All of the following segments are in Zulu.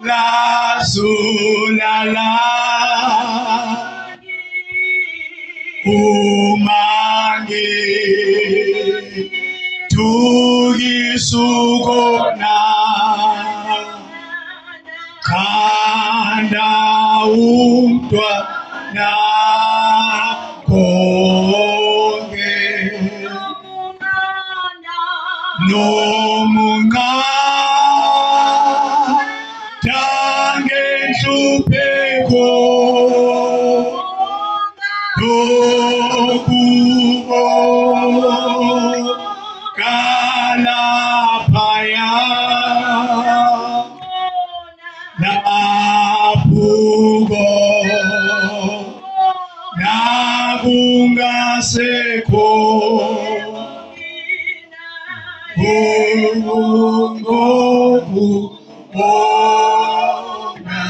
lazulala umangi tukisukona kanda umntwana konke nomunqanda ngenhlupheko kalaphaya naphuko nakungasekho ngokubona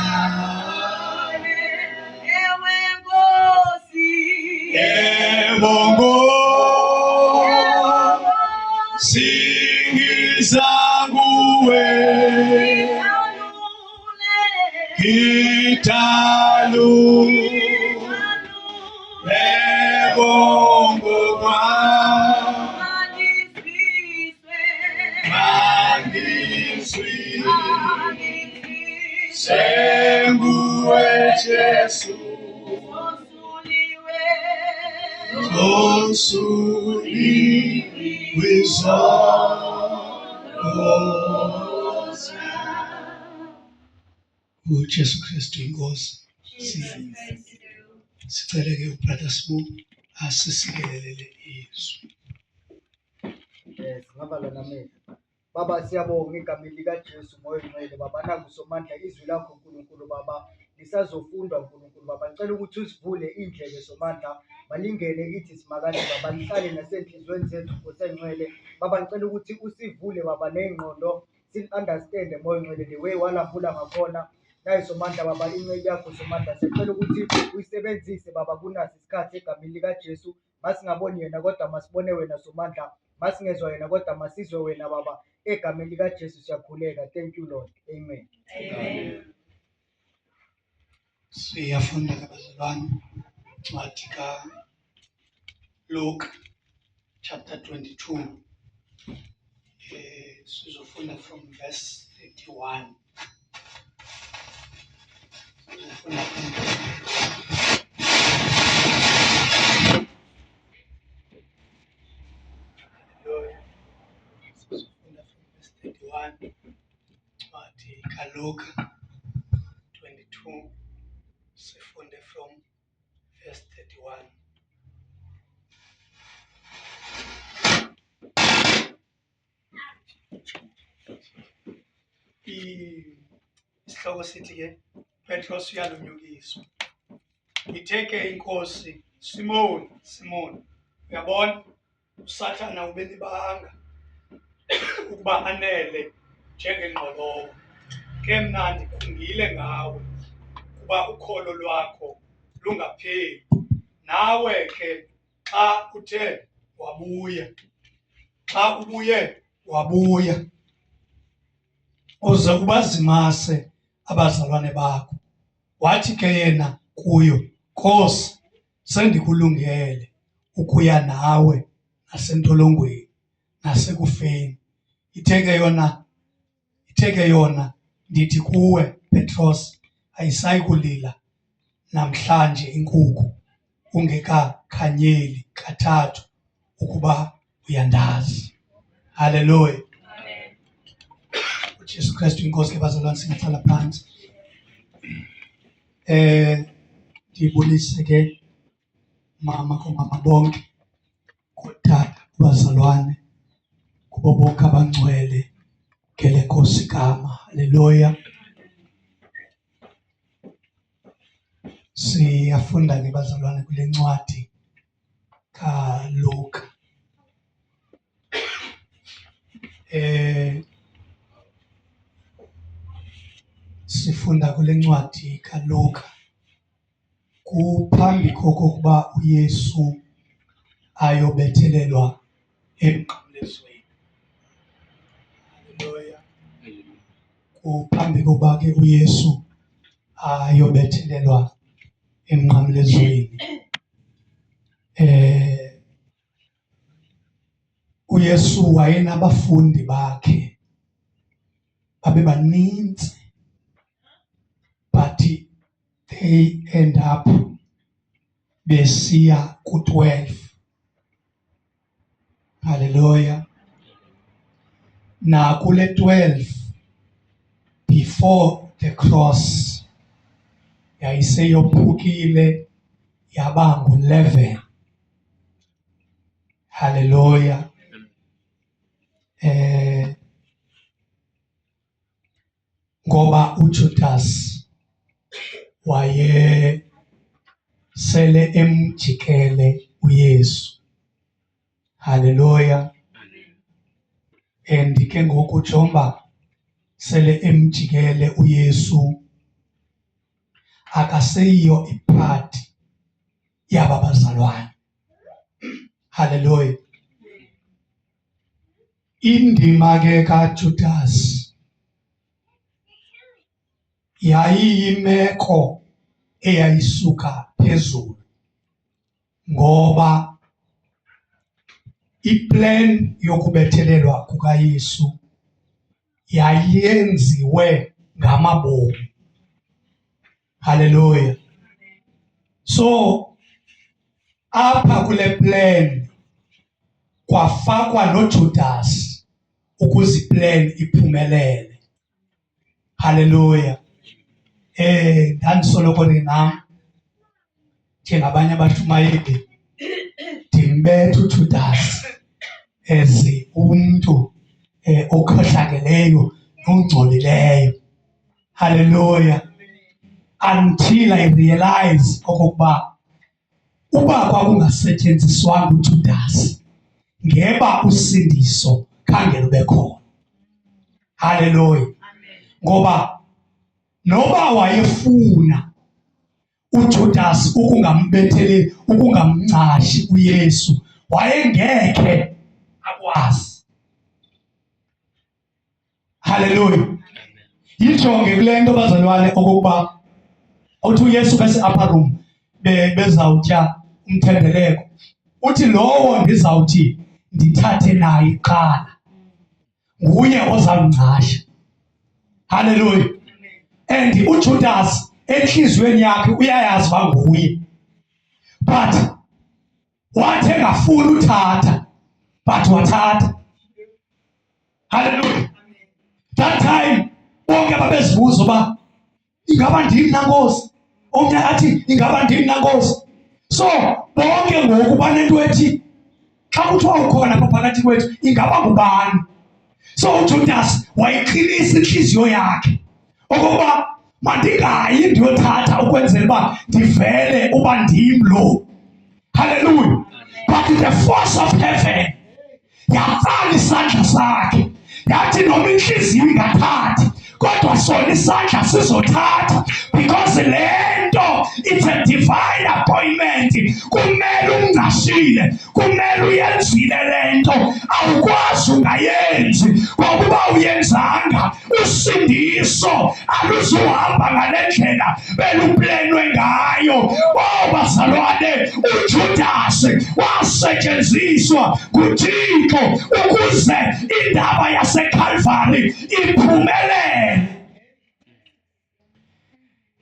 singiza kuwe italu lebongo mangiswi senguwe Jesu osuliwe uJesu Kristu inkosi sicela ke ubrother Sibu asisikelele izwi. Ngaba lona mehlo Baba siyabonga igama likaJesu moya ngcwele Baba nankusomandla izwi lakho uNkulunkulu Baba lisazofundwa uNkulunkulu Baba ngicela ukuthi usivule indlebe somandla balingene kithi simakade Baba lihlale nasenhlizweni zethu ngosengcwele Baba ngicela ukuthi usivule Baba nengqondo si-understand moya ngcwele the way walambula ngakhona naye somandla Baba inceke yakho somandla sicela ukuthi uyisebenzise Baba kunasi isikhathi egameni likaJesu masingaboni yena kodwa masibone wena somandla masingezwa yena kodwa masizwe wena Baba egameni likaJesu siyakhuleka. Thank you Lord. Amen. Amen. Siyafunda kabazalwane incwadi kaLuke chapter 22 sizofunda from verse 31 sizofunda from verse 31 incwadi kaLuke 22 sifunde from verse 31. Isihloko sithi ke Petros uyalonyukiswa. Itheke inkosi Simon uyabona uSathana ubelibanga ukuba anele njengengqolowa ke mna ndikhungile ngawe kuba ukholo lwakho lungapheli nawe ke xa ubuye uze ubazimase abazalwane bakho. Wathi ke yena kuyo, Nkosi, sendikulungele ukuya nawe nasentolongweni nasekufeni. Itheke yona ndithi kuwe Petros, ayisayi kulila namhlanje inkukhu ungekakhanyeli kathathu ukuba uyandazi. Haleluya. Amen. uJesu Kristu inkosi ke bazalwane singahlala phansi. Ndibulise ke mama bonke kutata bazalwane kubo bonke abangcwele ngele Nkosi igama. Haleluya. Siyafunda ke bazalwane kule ncwadi kaLuke. Sifunda kule ncwadi kaLuke kuphambi kokuba uYesu ayobethelelwa emnqamlezweni. Haleluya. Uphambi kokuba ke uYesu ayobethelelwa emnqamlezweni, uYesu wayenabafundi bakhe babebaninzi, but they end up besiya ku-12. Hallelujah. Na kule 12 before the cross yayiseyophukile yaba ngu-11. Hallelujah. Ngoba uJudas waye sele emjikele uYesu. Hallelujah. And ke ngoku jomba sele emjikele uYesu, akaseyiyo ipart yaba bazalwane. Hallelujah. Indima ke kaJudas yayiyimeko eyayisuka phezulu, ngoba iplan yokubethelelwa kukaYesu yayenziwe ngamabomi. Hallelujah. So apha kule plan kwafakwa noJudas ukuze iplan iphumelele. Hallelujah. Ndandisoloko nam njengabanye abashumayeli ndimbetha uJudas as umntu okhohlakeleyo nongcolileyo. Hallelujah. Until I realize okokuba uba kwakungasetyenziswanga uJudas ngeba usindiso khange lube khona. Hallelujah. Ngoba noba wayefuna uJudas ukungambetheleli, ukungamncashi uYesu, wayengekhe akwazi. Hallelujah. Yijonge kule nto bazalwane okokuba uthi uYesu bese upper room bezawutya umthendeleko, uthi lowo ndizawuthi ndithathe naye iqala nguye ozamngcasha. Hallelujah. And uJudas enhliziyweni yakhe uyayazi uba nguye, but wathi engafuni uthatha, but wathatha. Hallelujah. That time bonke babezibuza uba ingaba ndim na Nkosi, omnye athi ingaba ndim na Nkosi. So bonke ngoku banento ethi xa kuthiwa ukhona phakathi kwethu ingaba ngubani. So uJudas wayiqinisa inhliziyo yakhe okokuba mandingayi ndiyothatha ukwenzela uba ndivele uba ndim lo. Hallelujah. But the force of heaven yatsala isandla sakhe yathi noma inhliziyo ingathathi kodwa sona isandla sizothatha, because lento it's a divine appointment. Kumele ungcashile, kumele uyenzile lento, awukwazi ungayenzi. Ngokuba uyenzanga usindiso aluzuhamba ngale ndlela beluplenwe ngayo. Bazalwane, uJudas wasetshenziswa nguThixo ukuze indaba yaseKalvari iphumelele.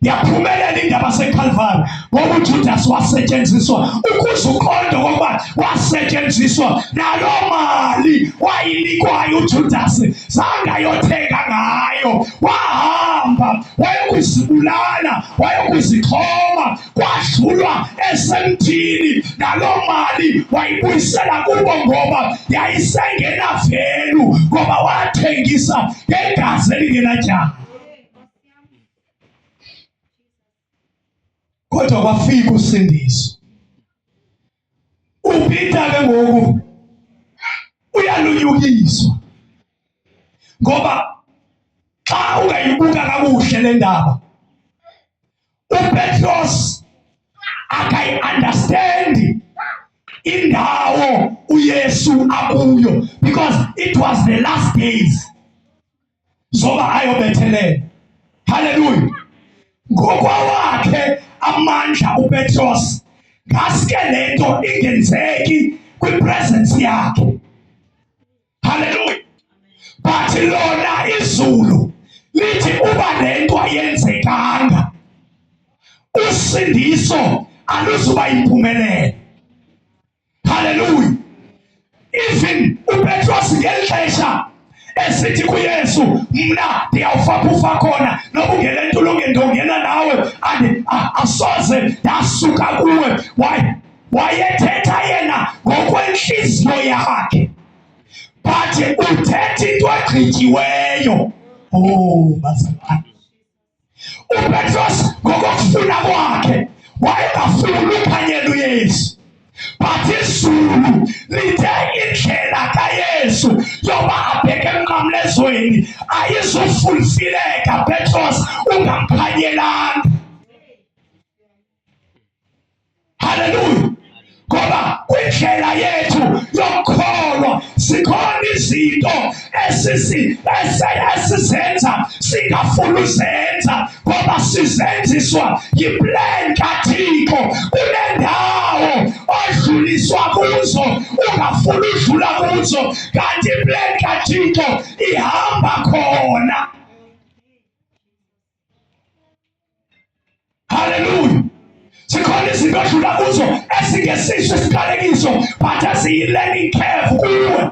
Yaphumelela indaba yaseKalvari ngoba uJudas wasetshenziswa ukuze uqonde ngoba wasetshenziswa naloo mali wayinikwayo uJudas zange ayothenga ngayo. Wahamba wayokuzibulala, wayokuzixhoma, kwadlulwa esemthini. Naloo mali wayibuyisela kubo ngoba yayisengenavelu, ngoba wathengisa ngegazi elingenatyala. Kodwa kwafika usindiso. uPeter ke ngoku uyalunyukiswa, ngoba xa ungayibuka kakuhle le ndaba, uPetros akayi-understand indawo uYesu akuyo, because it was the last days. zoba ayobethelela. Hallelujah. Ngokwawakhe amandla uPetros ngaske lento ingenzeki kwipresence yakhe. Hallelujah. But lona izulu lithi uba lento ayenzekanga, usindiso aluzuba impumelelo. Hallelujah. Even uPetros ngelixesha esithi kuYesu, mina ndiyawufaphufa khona noba ungelento ndongena nawe asoze ndasuka kuwe. Wayethetha yena ngokwenhliziyo yakhe, but uthetha into egqityiweyo. Oh bazalwane, uPetros ngokufuna kwakhe wayengafuni ukhanyela uYesu, but izulu lithe indlela kaYesu yoba abheke emnqamlezweni ayizufulfileka Petros ungamkhanyelanga. Hallelujah. Ngoba kwindlela yethu yokukholwa zikhona izinto esizenza singafuni uzenza ngoba sizenziswa yiplan kaThixo. Kunendawo odluliswa kuzo ungafuni udlula kuzo, kanti iplan kaThixo ihamba khona. Hallelujah. Sikhona izinto odlula kuzo esingesiso isiqalekiso but asiyi-learning curve kuwe.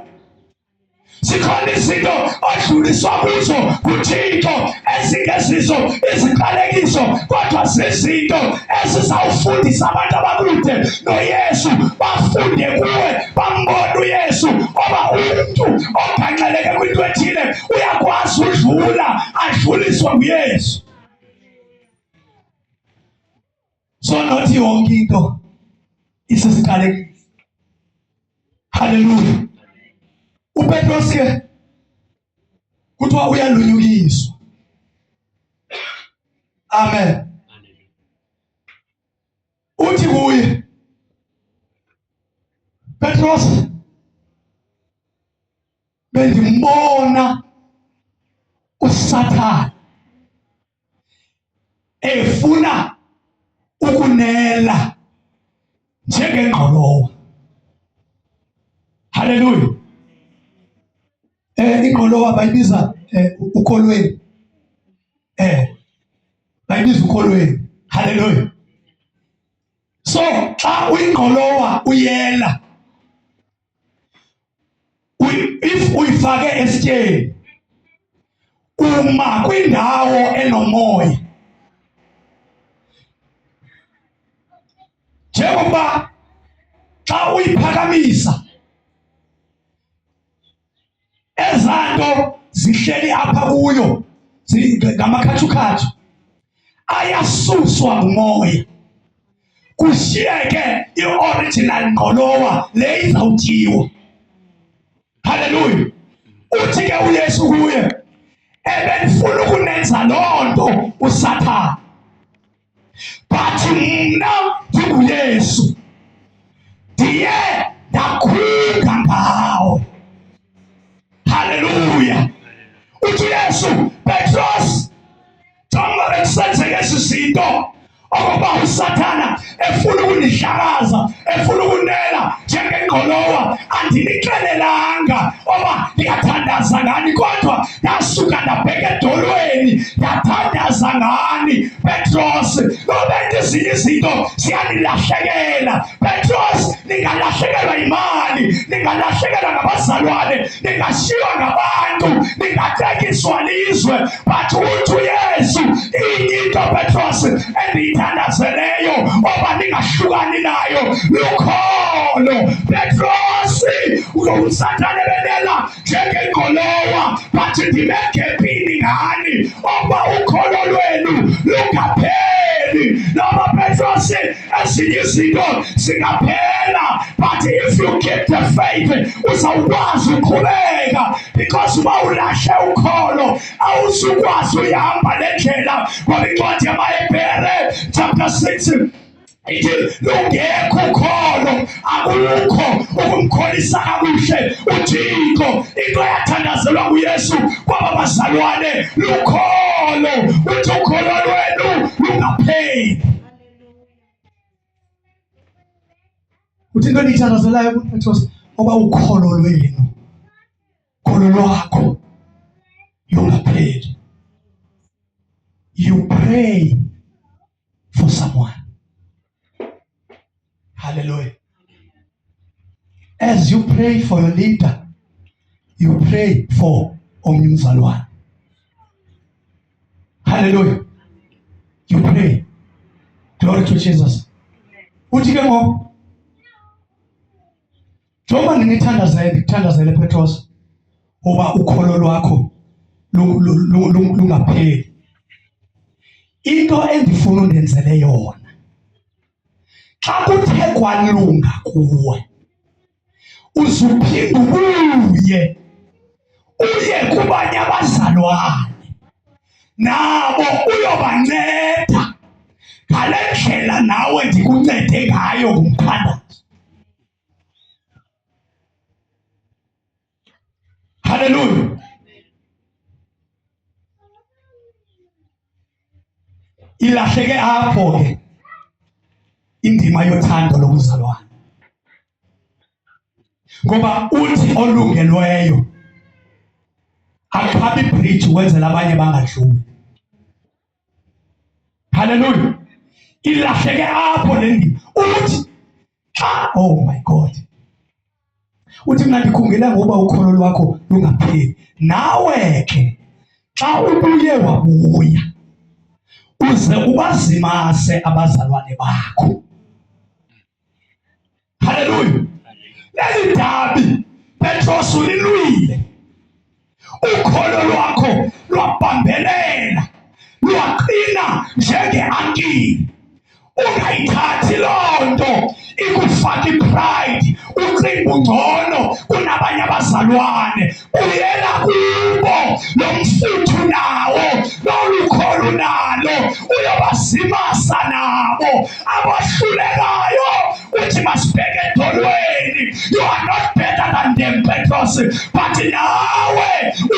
Sikhona izinto odluliswa kuzo kuThixo ezingesizo iziqalekiso kodwa zizinto ezizawufundisa abantu abakude noYesu, bafunde kuwe, bambone uYesu. Oba umuntu oganxeleke kwinto ethile uyakwazi udlula, adluliswe nguYesu. So not yonke into isisiqalekiso. Hallelujah. uPetros ke kuthiwa uyalunyukiswa. Amen. Uthi kuye Petros, bendimbona uSathane efuna ukunela njengengqolowa. Hallelujah. Ingqolowa bayibiza ukolweni. Bayibiza ukolweni. Hallelujah. So xa uyingqolowa uyela, if uyifake esityeni uma kwindawo enomoya, njengoba xa uyiphakamisa ezanto zihleli apha kuyo ngamakhathukhathu ayasuswa ngumoya, kushiyeke i-original ngqolowa le izawutyiwa. Hallelujah. Uthi ke uYesu kuye, ebendifuna ukunenza loo nto uSathane, but mna ndinguYesu ndiye ndakhunga ngawe. Hallelujah. Uthi Yesu, Petros, jonga bekusenzeka esi zinto okokuba uSathana efuna ukunihlakaza, efuna ukunela njengengqolowa. Andinixelelanga oba ndiyathandaza ngani, kodwa ndasuka ndabheka edolweni ndathandaza ngani. Petros, noba ezinye izinto ziyanilahlekela. Petros, ningalahlekelwa yimali, ningalahlekelwa ngabazalwane, ningashiywa ngabantu, ningatekiswa lizwe, but uthi uYesu inye into Petros endiyithandazeleyo oba ningahlukani nayo lukholo. Petros, uSathane benela njengengqolowa, but ndibegepini ngani oba ukholo lwenu lungapheli. Noba Petros ezinye izinto zingaphela, but if you keep the faith uzawukwazi uqhubeka, because uba ulahle ukholo awuzukwazi uyahamba le ndlela. Ngoba incwadi yamaHebhere chapter 6 ithi lungekho ukholo akukho ukumkholisa kakuhle uThixo. Into eyathandazelwa nguYesu kwaba bazalwane lukholo, uthi ukholo lwenu lungapheli. Uthi into endiyithandazelayo kuPetros oba ukholo lwenu, ukholo lwakho lungapheli. You pray for someone. Hallelujah. As you pray for your leader, you pray for omnye umzalwane. Hallelujah. You pray. Glory to Jesus. Uthi ke ngoku njengoba ndinithandazele Petros uba ukholo lwakho lungapheli, into endifuna undenzele yona, xa kuthe kwalunga kuwe uzuphinda uye kubanye abazalwane, nabo uyobanceda ngale ndlela nawe ndikuncede ngayo ngumthandazo. Hallelujah. Ilahleke apho ke indima yothando lokuzalwana, ngoba uthi olungelweyo akhapha ibridge ukwenzela abanye bangadluli. Hallelujah. Ilahleke apho le ndima. Uthi oh my God, uthi mna ndikhungela ngoba ukholo lwakho lungapheli. Nawe ke xa ubuye wabuya uze ubazimase abazalwane bakho. Hallelujah. Leli dabi Petros ulilwile, ukholo lwakho lwabambelela, lwaqina njenge-ankini. Ungayithathi loo nto ikufaka ipride, ucinga ungcono kunabanye abazalwane. Uyela kubo, lo mfuthu nawo, lolu kholo nalo, uyobazimasa nabo abahlulekayo. Uthi masibheke edolweni. You are not better than them, Petros, but nawe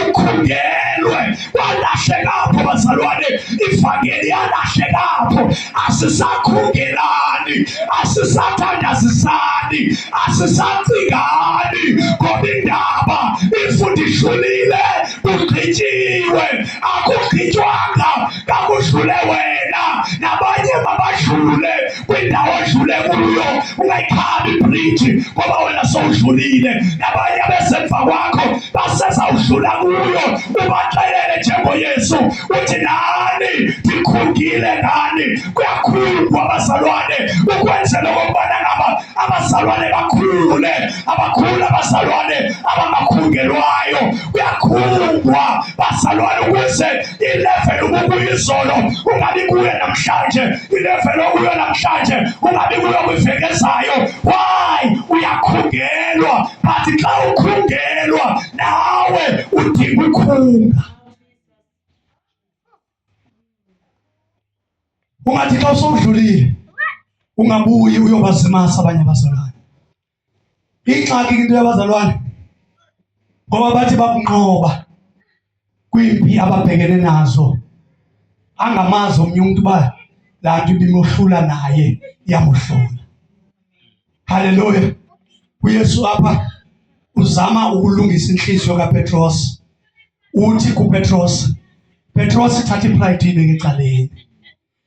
ukhungelwe. Walahleka apho bazalwane, ivangeli yalahleka apho. Asisakhungelani, asisathandazisani, asisacingani, ngoba indaba ifundishulile, kugqityiwe. Akugqitywanga, kakudlule wena, nabanye mabadlule kwindawo odlule kuyo. Ungayikhaba ibridge ngoba wena sowudlulile, nabanye abesemva kwakho basezawudlula kuyo. Ubaxelele njengoYesu, uthi nani ndikhungile ngani. Kuyakhulwa abazalwane ukwenzela okokubana ngaba abazalwane bakhule, abakhule abazalwane abangakhungelwayo. Kuyakhulwa bazalwane ukuze ilevel ubukuyo izolo ungabi kuyo namhlanje, ilevel okuyo namhlanje ungabi kuyo kwiveki ezayo. Why? Uyakhungelwa, but xa ukhungelwa nawe udinga ukhunga. Ungathi xa usowudlulile ungabuyi uyobazimasa abanye abazalwane. Ingxaki into yabazalwane ngoba bathi bakunqoba kwimpi ababhekene nazo, angamazi omnye umuntu uba laa nto ibimohlula naye iyamohlula. Hallelujah. uYesu apha uzama ukulungisa inhliziyo kaPetros. Uthi kuPetros, Petros, thatha ipride ibeke ecaleni.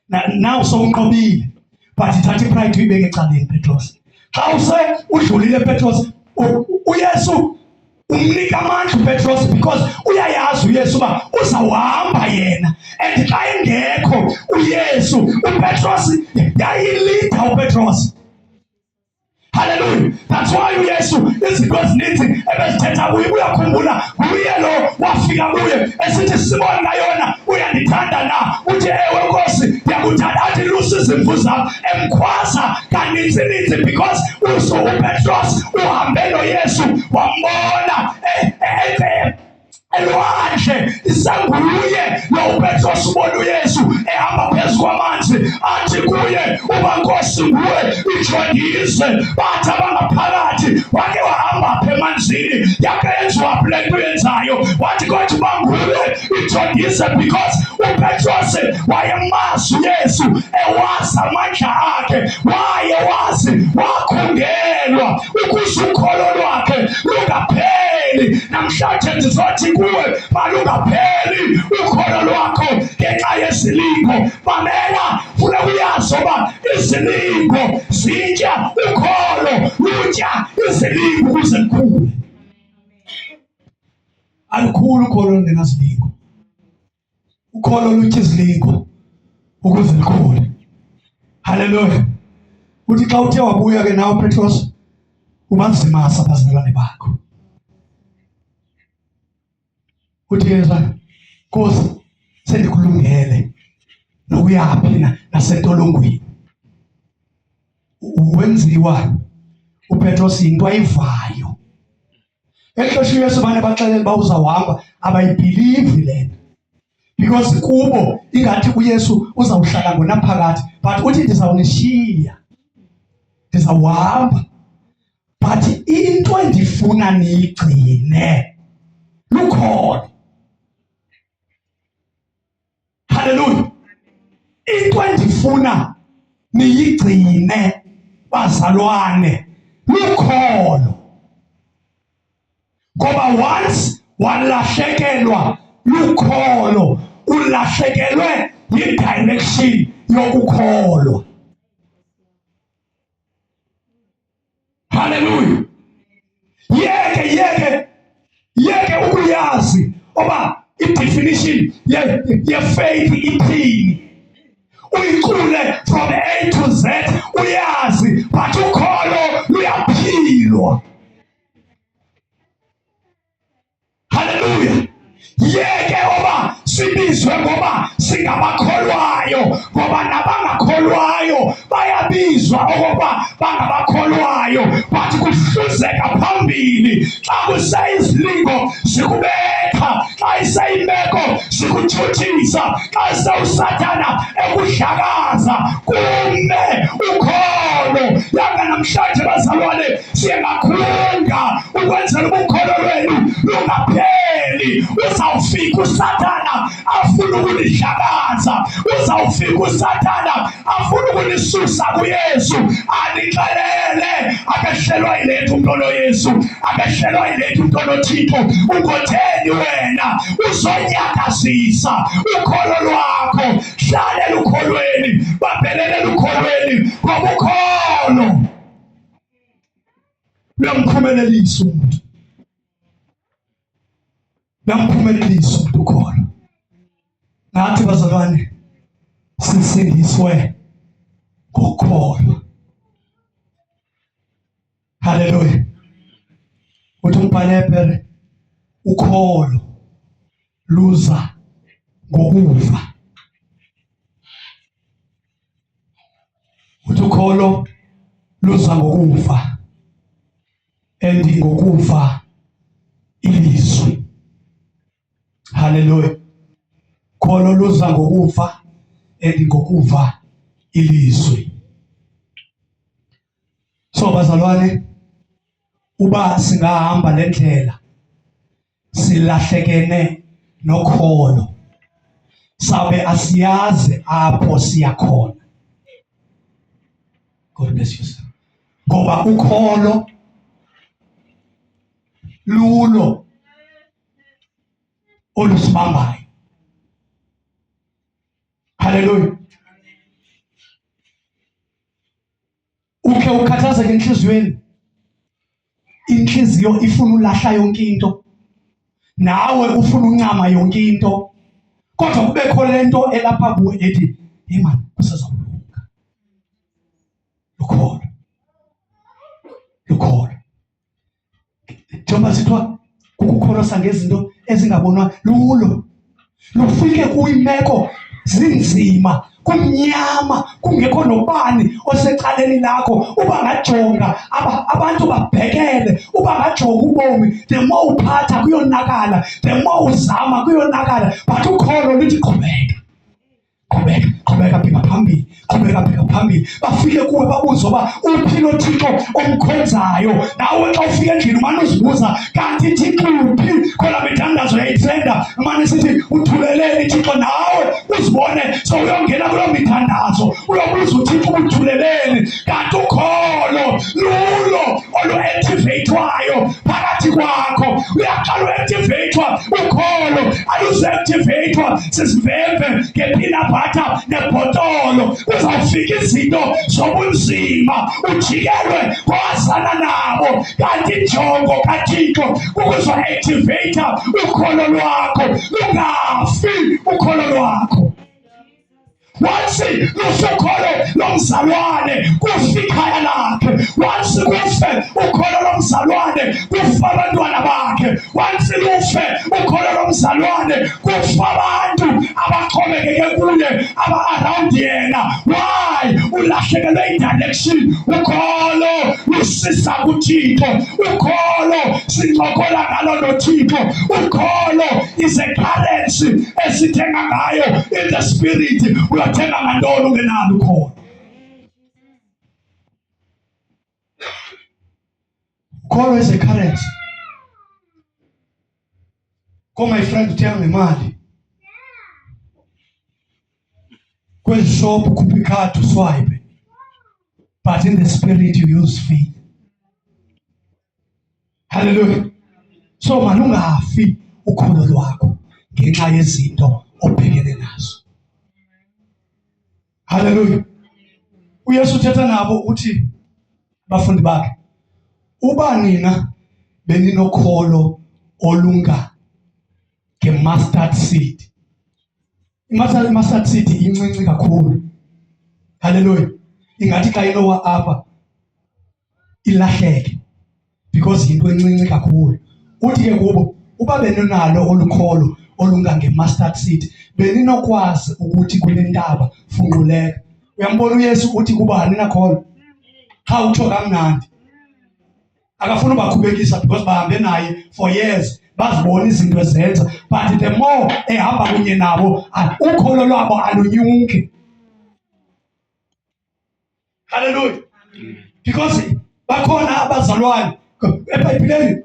Now sowunqobile, but thatha ipride ibeke ecaleni Petros. Xa udlulile Petros, uYesu umnika amandla uPetros, because uyayazi uYesu uba uzawuhamba yena, and xa engekho uYesu uPetros yayilida uPetros. Hallelujah. That's why uYesu izinto ezininzi ebezithetha kuye, uyakhumbula nguye lo wafika kuye esithi Simoni ngayona uyandithanda na? Uthi ewe Nkosi ndiyakuthanda. Athi lusa izimvu zam, emkhwaza kaninzi because uPetros uhambe noYesu wambona elwandle isanguye lo uPetros ubona uYesu ehamba phezu kwamanzi. wazi, athi kuye ubankosi nguwe ijondise. Bathi abangaphakathi, wake wahamba apha emanzini, yakenziwa apha le nto yenzayo, wathi kodwa uba nguwe ijondise, because uPetros wayemazi uYesu, ewazi amandla akhe, wayewazi, wakhungelwa ukuze ukholo lwakhe lungapheli. Namhlanje ndizothi kuwe, malungapheli ukholo lwakho ngenxa yezilingo. Mamela, funeka uyazi uba izilingo zitya ukholo, lutya izilingo ukuze likhule. Alikhulu ukholo olungenazilingo. Ukholo lutya izilingo ukuze likhule. Haleluya. Uthi xa uthe wabuya ke nawe Petros, ubazimasa abazalwane bakho. Uthi ke zana, Nkosi, sendikulungele nokuyaphi nasentolongweni. Wenziwa uPetros into ayivayo. Exesha uYesu bane baxelela uba uzawuhamba, abayibhilivi le nto, because kubo ingathi uYesu uzawuhlala ngonaphakade, but uthi ndizawunishiya, ndizawuhamba, but into endifuna niyigcine lukholo. Haleluya. Into endifuna niyigcine bazalwane lukholo. Ngoba once walahlekelwa lukholo, ulahlekelwe yi-direction yokukholwa. Haleluya. Yeke ukuyazi oba i-definition ye-faith ithini. Uyicule from A to Z, uyazi, but ukholo luyaphilwa. Haleluya. Yeke oba sibizwe ngoba singabakholwayo, ngoba nabangakholwayo bayabizwa okoba bangabakholwayo, but kuhluzeka phambili xa kuseyizilingo zikubetha, xa iseyimeko zikuthuthisa, xa sewusathana ekudlakaza, kume ukholo. Yanga namhlanje bazalwane, siyengakhunga ukwenzela ubukholo lwenu lungapheli. Uzawufika uSathana afuna ukunidlakaza, uzawufika uSathana afuna ukulisusa kuYesu. Anixelele, akehlelwa yile nto umntu onoYesu, akehlelwa yile nto umntu onoThixo. Ungotheni wena uzonyakazisa ukholo lwakho? Hlalela ukholweni, babelele ukholweni, ngoba ukholo luyamphumelelisa umuntu. Luyamphumelelisa umuntu ukholo. Nathi bazalwane sisindiswe ngokholwa. Haleluya. Uthi umbhali ukholo luza ngokuva. Uthi ukholo luza ngokuva, and ngokuva ilizwi. Haleluya. Kholo luza ngokuva and ngokuva ilizwi. So bazalwane, uba singahamba le ndlela silahlekene nokholo, sabe asiyazi apho siya khona. God bless you, sir. Ngoba ukholo lulo olusibambayo. Haleluya. Ukhe ukhathazeke enhliziyweni, inhliziyo ifuna ulahla yonke into, nawe ufuna uncama yonke into, kodwa kubekho lento elapha kuwe ethi hey man, kusazawulunga. Lukholo njengoba sithiwa kukukholosa ngezinto ezingabonwa, lulo lufike kuyimeko zinzima, kumnyama, kungekho nobani osecaleni lakho. Uba ngajonga abantu babhekele, uba ngajonga ubomi, the more uphatha kuyonakala, the more uzama kuyonakala, but ukholo lithi qhubeka, bheka phambili, qhubeka phambili. Bafike kuwe babuze uba uphi lo Thixo omkhonzayo. Nawe xa ufika endlini umane uzibuza, kanti Thixo uphi? Khona mithandazo yayithenda umane sithi uthuleleni Thixo, nawe uzibone sowuyongena kuloo mithandazo uyobuza uThixo uthuleleni. Kanti ukholo lulo olu-activatwayo phakathi kwakho. Uyaqala u-activatwa ukholo, aluze-activatwa sizivemve ngepeanut butter nebhotolo. Uzawufika izinto zobunzima ujikelwe kwazana nabo, kanti injongo kaThixo kukuzo-activata ukholo lwakho, lungafi ukholo lwakho. Once lufe ukholo lomzalwane kufa ikhaya lakhe. Once kufe ukholo lomzalwane kufa abantwana bakhe. Once lufe ukholo lomzalwane kufa abantu abaxhomekeke kuye, aba-around yena. Why? Ulahlekelwe i-direction. Ukholo lusisa kuThixo. Ukholo sincokola ngalo noThixo. Ukholo is a currency esithenga ngayo in the spirit. Uyathenga ngantoni ungenalo ukholo? Ukholo is a currency. Go my friend, uthenga ngemali. Kwezi shop ukhupha ikhadi uswipe. But in the spirit you use faith. Hallelujah. So malungafi ukholo lwakho ngenxa yezinto obhekene nazo. Hallelujah. uYesu uthetha nabo uthi abafundi bakhe, uba nina beninokholo olunga nge-mustard seed. I-mustard seed incinci kakhulu. Hallelujah. Ingathi xa inowa apha ilahleke because yinto encinci kakhulu. Uthi ke kubo, uba beninalo olukholo olunga nge-mustard seed, beninokwazi ukuthi kule ntaba funquleka. Uyambona uYesu uthi kuba aninakholo, xa utsho kamnandi akafuna ubaqhubekisa because bahambe naye for years, bazibona izinto ezenza, but the more ehamba kunye nabo ukholo lwabo alunyuki. Hallelujah. Because bakhona abazalwane eBhayibhileni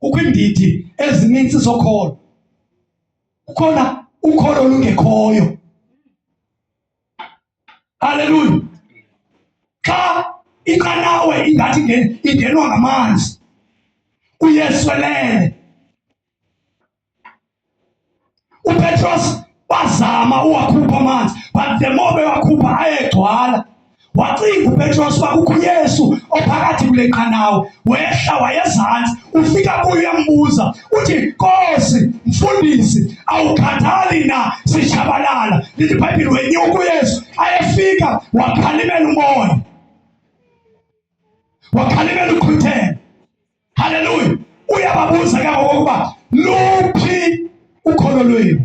kukho iindidi ezininzi zokholo. Kukhona ukholo olungekhoyo. Hallelujah. Xa inqanawe ingathi ingenwa ngamanzi, uYesu elele. uPetros bazama uwakhupha amanzi, but the more bewakhupha ayegcwala. Wacinga uPetros uba kukho uYesu ophakathi kule nqanawe. Wehla wayezantsi, ufika kuyo uyambuza uthi, Nkosi, Mfundisi, awukhathali na sijabalala? Lithi iBhayibhile wenyuka uYesu ayefika wakhalimela umoya, wakhalimela uqhuthelo. Hallelujah. Uyababuza ke ngokuba luphi ukholo lwenu.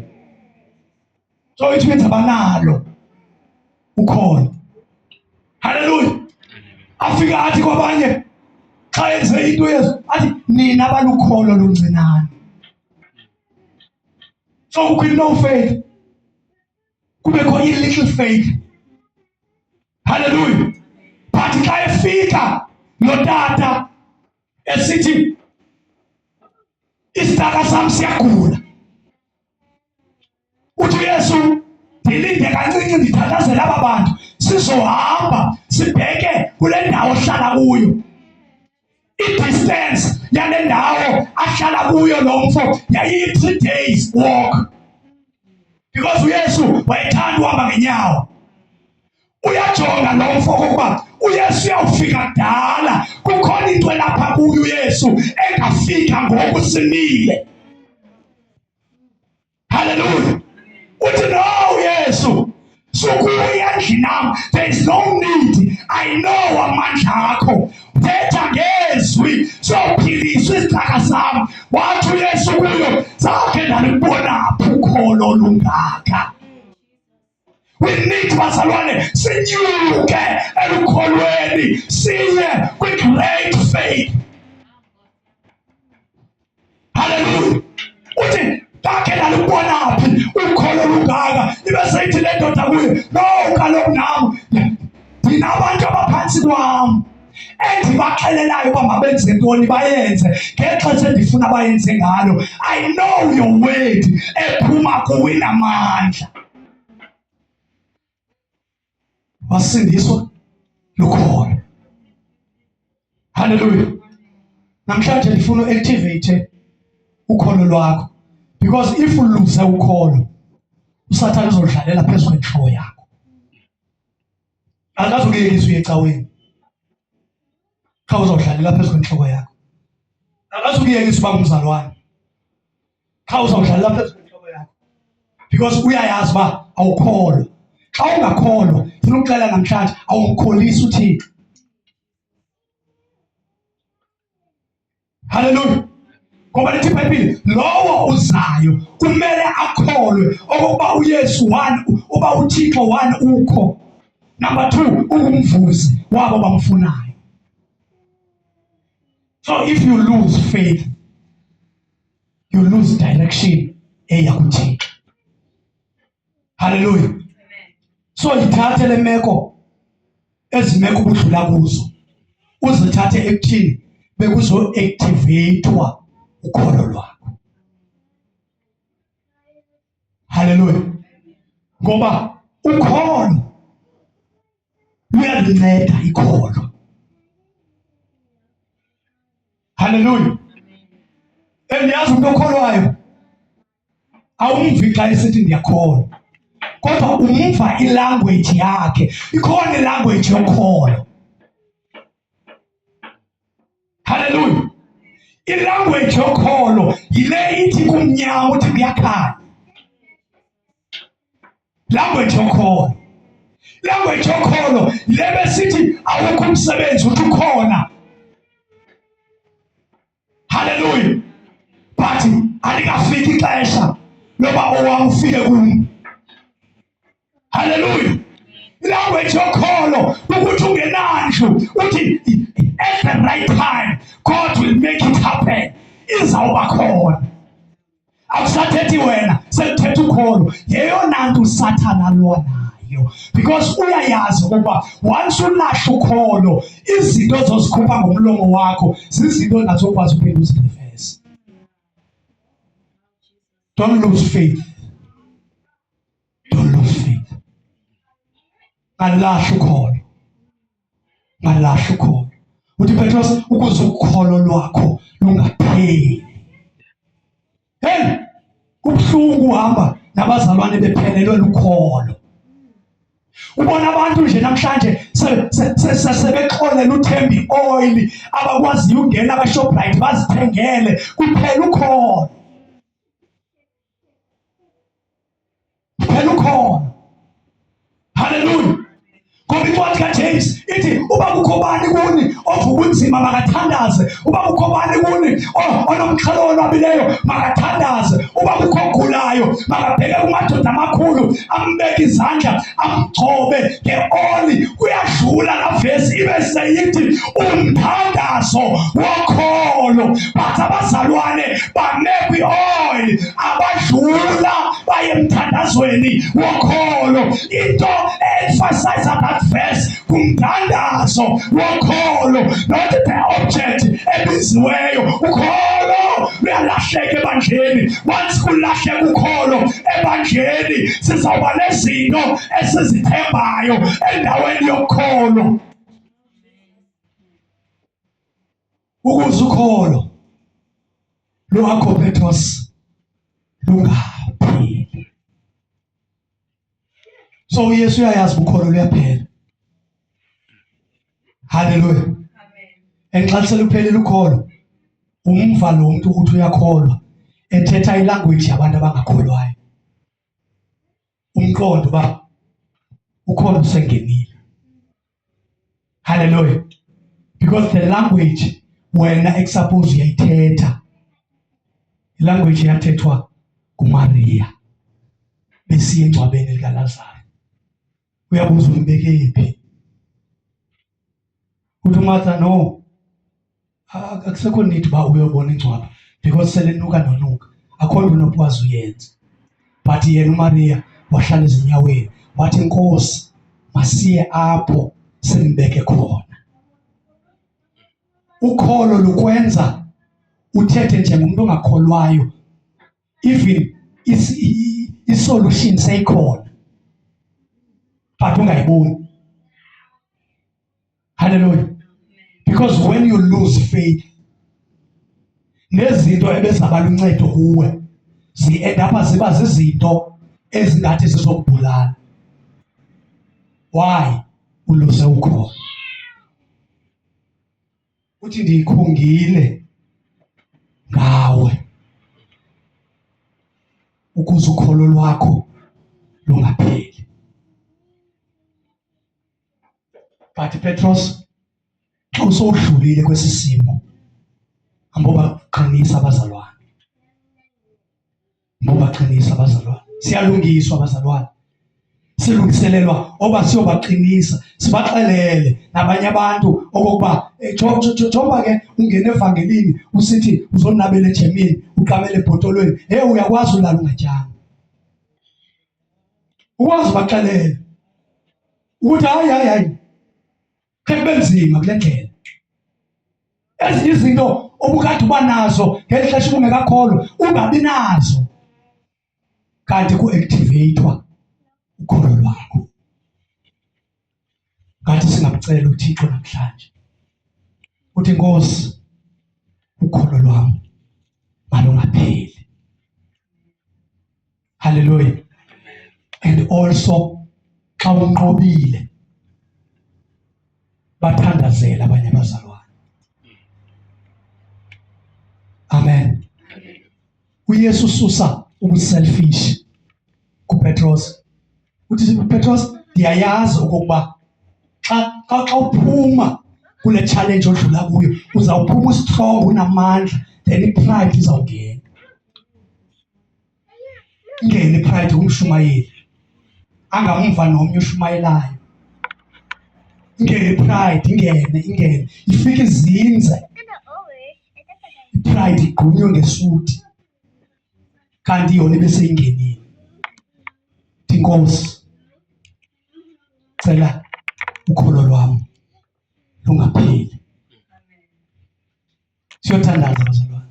So it means abanalo ukholo. Hallelujah. Afika athi kwabanye xa enze into yesu athi nina balukholo luncinane. So kukho no faith, kubekho i-little faith. Hallelujah. But xa efika lo tata esithi isitaka sam siyagula, uthi uYesu ndilinde kancinci ndithandazele aba bantu sizohamba sibheke kule ndawo ohlala kuyo. I-distance yale ndawo ahlala kuyo lo mfo yayiyi-3 days walk, because uYesu wayethanda uhamba ngenyawo. Uyajonga lo mfo okokuba uYesu uyawufika kudala, kukhona into elapha kuyo uYesu engafika ngoku simile. Hallelujah. Uthi no Yesu, sukuya endlini nam, there is no need. I know amandla akho. Thetha ngezwi siyophiliswa isitaka sam. Wathi uYesu kuyo, zakhe ndalibona phi ukholo olungaka. We need bazalwane sinyuke elukholweni siye kwi-great faith. Hallelujah. Uthi takhe ndalibona phi ukholo olungaka. Ibe seyithi le ndoda kuyo, no kaloku nam ndinabantu abaphantsi kwam endibaxelelayo uba mabenze ntoni bayenze ngexesha endifuna bayenze ngalo. I know your word ephuma kuwe namandla. Wasindiswa lukholo. Hallelujah. Namhlanje ndifuna uactivate ukholo lwakho, because if uluze ukholo uSathane uzodlalela phezu kwenhloko yakho. Akazukuyekisa uye ecaweni xa uzawudlalela phezu kwenhloko yakho. Akazukuyekisa uba ngumzalwane xa uzawudlalela phezu kwenhloko yakho, because uyayazi uba awukholwa. Xa ungakholwa funa ukuxelela namhlanje awumkholisi uThixo. Hallelujah. Ngoba lithi iBhayibhile lowo uzayo kumele akholwe okokuba uYesu one, uba uThixo one ukho. Number two, ungumvuzi wabo bamfunayo. So if you lose faith, you lose direction eya kuThixo. Hallelujah. So yithathe le meko, ezimeko ubudlula kuzo, uzithathe ekuthini bekuzo activatewa ukholo lwakho. Hallelujah. Ngoba ukholo luyalunceda ikholo. Hallelujah. Endiyazi umuntu okholwayo awumvi xa esithi ndiyakholwa, kodwa umva ilanguage yakhe. Ikhona ilanguage yokholo. Hallelujah. Ilanguage yokholo yile ithi kumnyama uthi kuyakhanya. Language yokholo. Language yokholo yile besithi awukho umsebenzi uthi ukhona. Hallelujah. But alikafiki ixesha loba owamfike kum. Hallelujah. Language yokholo ukuthi ungenandlu uthi at the right time God will make it happen. Izawuba khona. Akusathethi wena, sekuthetha ukholo. Yeyona nto uSathane alwa nayo, because uyayazi ukuba once ulahla ukholo izinto ozozikhupha ngomlomo wakho zizinto ongazokwazi uphinde uzirivese. Don't lose faith. Don't lose faith. Ngalahla ukholo. Ngalahla ukholo. Uthi Petros ukuze ukholo lwakho lungapheli. Hey, kubuhlungu uhamba nabazalwane bephelelwe lukholo. Ubona abantu nje namhlanje sebexolela uThembi oil, abakwaziyo ungena abaShoprite bazithengele kuphela ukholo. Kuphela ukholo. Hallelujah. Ngoba incwadi kaJames ithi uba kukho bani kuni ovuka unzima makathandaze, uba kukho bani kuni onomxhelo onwabileyo makathandaze, uba kukho ogulayo makabheke kumadoda amakhulu ambeke izandla amgcobe ngeoli. Kuyadlula la vesi ibe seyithi umthandazo wokholo, but abazalwane bame kwi-oil abadlula baye emthandazweni wokholo. Into emphasize that verse kumthandazo wokholo, not the object ebiziweyo. Ukholo luyalahleka ebandleni. Once kulahleka ukholo ebandleni sizawuba nezinto esizithembayo endaweni yokholo. Ukuze ukholo lwakho Petros lungapheli. So uYesu uyayazi ukholo luyaphela. Hallelujah. Amen. Enxa seluphelile ukholo, umva lo muntu ukuthi uyakholwa ethetha ilanguage yabantu abangakholwayo. Umqondo ba ukholo usengenile. Hallelujah. Because the language wena exuppose uyayithetha, ilanguage yathethwa kuMaria besiye engcwabeni likaLazaro. Uyabuza umbeke phi? Uthi Martha no, akusekho need ba uyobona ingcwaba because selenuka nonuka, akho nto nokwazi uyenza. But yena uMaria wahlala ezinyaweni wathi Nkosi masiye apho simbeke khona. Ukholo lukwenza uthethe njengomuntu ongakholwayo, even isolution seyikhona but ungayiboni. Hallelujah. Because when you lose faith, nezinto ebezaba luncedo kuwe ziendapha ziba zizinto ezingathi zizokubulala. Why? Uluse ukholo. Uthi ndikhungile ngawe ukuze ukholo lwakho lungapheli. But Petros, xa usodlulile kwesisimo, amboba qinisa abazalwane. Amboba qinisa abazalwane. Siyalungiswa abazalwane. Silungiselelwa oba siyobaqinisa, sibaxelele nabanye abantu okokuba njengoba ke ungena evangelini usithi uzonabela ejemini uqamele ebhotolweni, uyakwazi ulala ungatyanga. Ukwazi baxelele ukuthi hayi kube nzima kule ndlela. Ezinye izinto obukade uba nazo ngeli xesha ungekakholwa ungabi nazo, kanti ku-activatewa ukholo lwakho. Ngathi singabucela uThixo namhlanje uthi, Nkosi, ukholo lwam malungapheli. Hallelujah. And also xa unqobile bathandazela abanye abazalwane. Amen. uYesu ususa ubuselfish kuPetros. Uthi Petros, ndiyayazi okokuba xa uphuma kule challenge odlula kuyo uzawuphuma strong, unamandla, then ipride izawungena. Ingene ipride kumshumayeli, angamva nomnye ushumayelayo. Ingene ipride, ingene ifike izinze. Ipride igqunywe ngesuti kanti yona ibeseyingenile. Nkosi, cela ukholo lwam lungapheli. Siyothandaza bazalwane,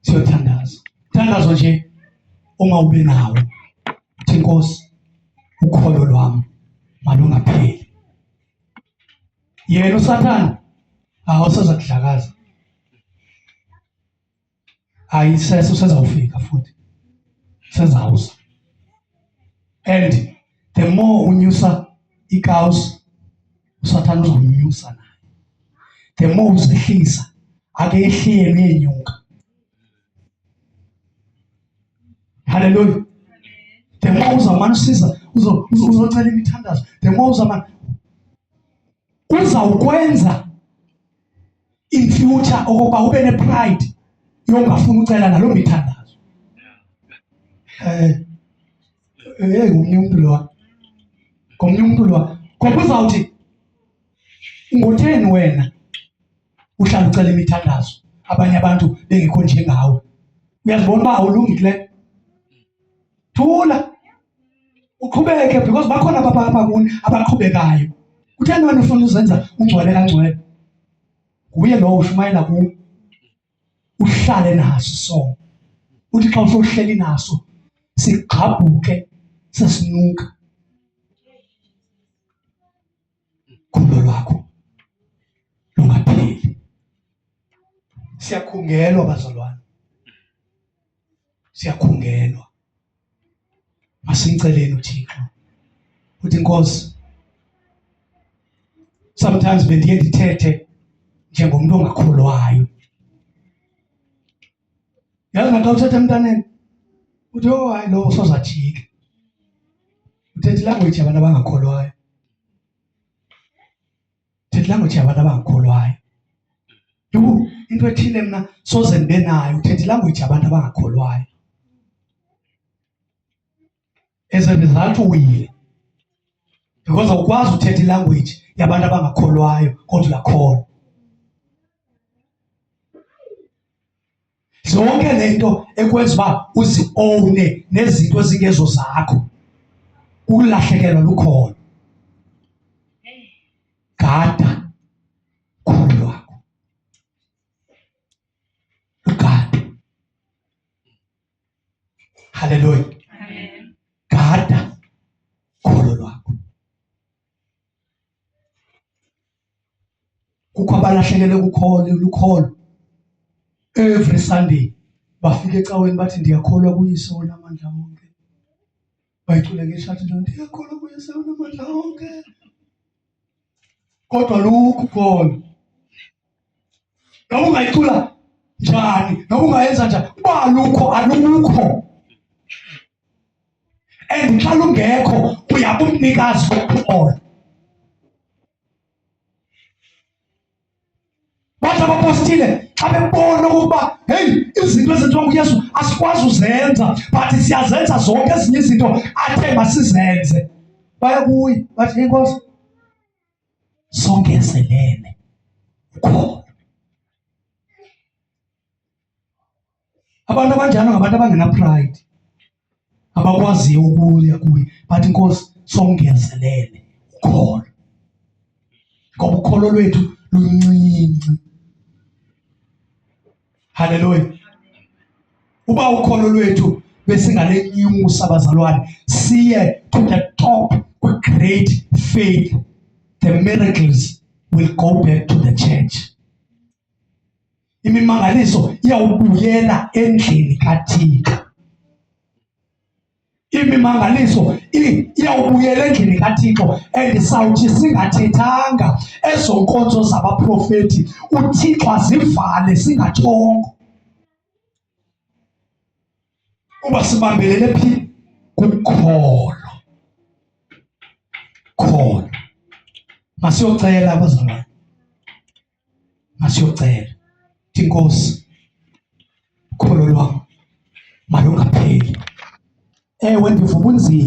siyothandaza. Thandazo nje ungawube nawo. Uthi, Nkosi, ukholo lwam malungapheli. Yena uSathane awusaza kudlakaza. Ayisese usezawufika futhi. Sezawuza. And the more unyusa ikawusi, uSathane uzonyusa naye. The more uzehlisa, ake ehliye nenyuka. Hallelujah. The more uzamana usiza, uzocela imithandazo. The more uzamana uzawukwenza in future okokuba ube ne-pride yongafuna ucela nalo mithandazo. Ngomnye umuntu lo ngoba uzawuthi ngotheni wena uhlala ucela imithandazo abanye abantu bengekho njengawe. Uyazibona uba awulungi kule. Thula uqhubeke, because bakhona apha kuni abaqhubekayo. Kutheni wena ufuna uzenza ungcwele kangcwele? Nguye lo ushumayela kuwo. Uhlale naso so. Uthi xa usohleli naso sigqabhuke sesinuka. Kholo lwakho lungapheli. Siyakhungelwa bazalwane, siyakhungelwa. Masimceleni uThixo uthi, Nkosi, sometimes bendiye ndithethe njengomuntu ongakholwayo. Yazi ngathi uthethe emntaneni uthi, hayi lo sozajika. Uthethe language yabantu abangakholwayo. Uthethe language yabantu abangakholwayo. Into ethile mna soze ndibe nayo, uthethe language yabantu abangakholwayo. As a result uwile, because awukwazi uthetha ilanguage yabantu abangakholwayo kodwa uyakholwa. Zonke lento ekwenza uba uzi-owne nezinto ezingezo zakho, ukulahlekelwa lukholo. gada ukholo lwakho, lugade. Haleluya. Gada ukholo lwakho. Kukho abalahlekelwe lukholo. Every Sunday bafika ecaweni bathi ndiyakholwa kuYise onamandla wonke. Bayicule ngeshathi lo ndiyakholwa kuYise onamandla wonke. Kodwa lukho ukholo. Noma ungayicula njani, noma ungayenza njani, uba lukho alukho. And xa lungekho uyabumnikazi wokholo. Bathi abapostile xa bebona ukuba hey izinto ezenziwa nguYesu asikwazi uzenza but siyazenza zonke ezinye izinto athe masizenze, baya kuye bathi inkosi songezelele ukholo. Abantu abanjalo ngabantu abangena pride, abakwaziyo ukuya kuye bathi inkosi songezelele ukholo, ngoba ukholo lwethu luncinci. Haleluya. Uba ukholo lwethu besingale nyusa bazalwane siye to the top with great faith, the miracles will go back to the church. Imimangaliso iyawubuyela endlini kaThixo. Imimangaliso iyawubuyela endlini kaThixo. And sawuthi singathethanga ezo nkonzo zabaprofeti uThixo azivale singatshongo. Uba sibambelele phi? Kukholo. Kholo. Masiyocela abazalwane. Masiyocela. Inkosi ukholo lwam malungapheli. Ewe ndivuba unzima.